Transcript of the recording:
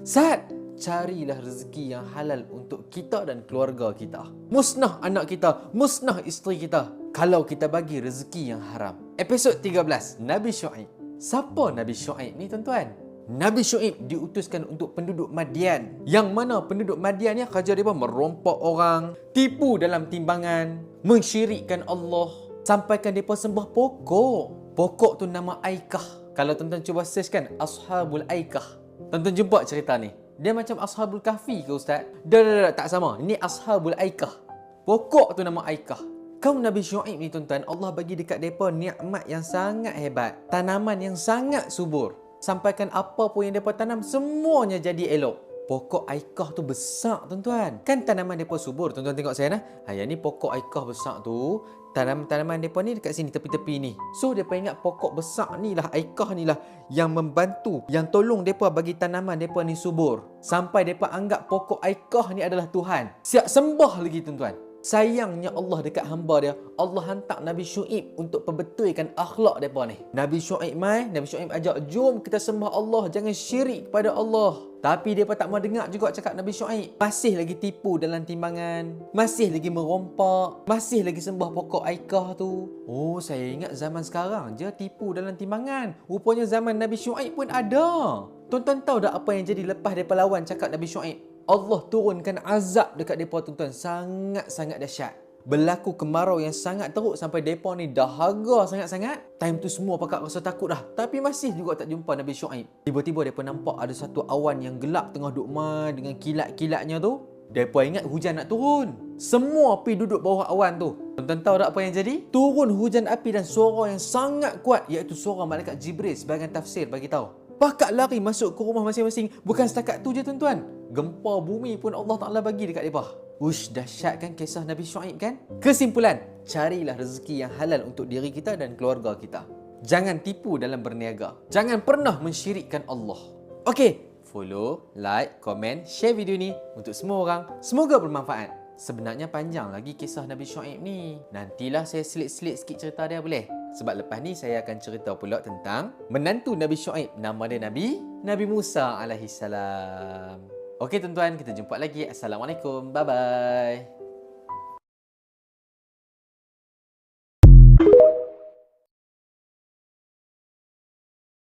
Sat, carilah rezeki yang halal untuk kita dan keluarga kita. Musnah anak kita, musnah isteri kita kalau kita bagi rezeki yang haram. Episod 13, Nabi Syuaib. Siapa Nabi Syuaib ni tuan-tuan? Nabi Syuaib diutuskan untuk penduduk Madian. Yang mana penduduk Madian ni kerja mereka merompak orang, tipu dalam timbangan, mensyirikkan Allah, sampaikan mereka sembah pokok. Pokok tu nama Aikah. Kalau tuan-tuan cuba search kan, Ashabul Aikah. Tuan-tuan jumpa cerita ni. Dia macam Ashabul Kahfi ke Ustaz? Dah, tak sama. Ini Ashabul Aikah. Pokok tu nama Aikah. Kaum Nabi Syuaib ni tuan-tuan, Allah bagi dekat mereka nikmat yang sangat hebat. Tanaman yang sangat subur. Sampaikan apa pun yang mereka tanam, semuanya jadi elok. Pokok Aikah tu besar tuan-tuan. Kan tanaman mereka subur. Tuan-tuan tengok saya nah. Yang ni pokok Aikah besar tu. Tanaman mereka ni dekat sini, tepi-tepi ni. So, mereka ingat pokok besar ni lah, Aikah ni lah yang membantu, yang tolong mereka bagi tanaman mereka ni subur. Sampai mereka anggap pokok Aikah ni adalah Tuhan. Siap sembah lagi tuan-tuan. Sayangnya Allah dekat hamba dia, Allah hantar Nabi Syuaib untuk perbetulkan akhlak mereka ni. Nabi Syuaib ajak, jom kita sembah Allah, jangan syirik kepada Allah. Tapi mereka tak mau dengar juga cakap Nabi Syuaib. Masih lagi tipu dalam timbangan, masih lagi merompak, masih lagi sembah pokok Aikah tu. Oh, saya ingat zaman sekarang je tipu dalam timbangan. Rupanya zaman Nabi Syuaib pun ada. Tuan-tuan tahu tak apa yang jadi lepas mereka lawan cakap Nabi Syuaib? Allah turunkan azab dekat mereka tuan-tuan, sangat-sangat dahsyat. Berlaku kemarau yang sangat teruk sampai mereka ni dahaga sangat-sangat. Time tu semua pakak rasa takut dah. Tapi masih juga tak jumpa Nabi Syuaib. Tiba-tiba mereka nampak ada satu awan yang gelap tengah duk main dengan kilat-kilatnya tu. Mereka ingat hujan nak turun. Semua pergi duduk bawah awan tu. Tuan-tuan tahu tak apa yang jadi? Turun hujan api dan suara yang sangat kuat, iaitu suara malaikat Jibril. Sebahagian tafsir bagi tahu. Pakak lari masuk ke rumah masing-masing. Bukan setakat tu je tuan-tuan. Gempa bumi pun Allah Ta'ala bagi dekat mereka. Ush, dahsyat kan kisah Nabi Syuaib kan? Kesimpulan, carilah rezeki yang halal untuk diri kita dan keluarga kita. Jangan tipu dalam berniaga. Jangan pernah mensyirikkan Allah. Okey, follow, like, komen, share video ni untuk semua orang. Semoga bermanfaat. Sebenarnya panjang lagi kisah Nabi Syuaib ni. Nantilah saya selit-selit sikit cerita dia boleh? Sebab lepas ni saya akan cerita pula tentang menantu Nabi Syuaib. Nama dia Nabi Musa alaihissalam. Okey tuan-tuan, kita jumpa lagi. Assalamualaikum. Bye-bye.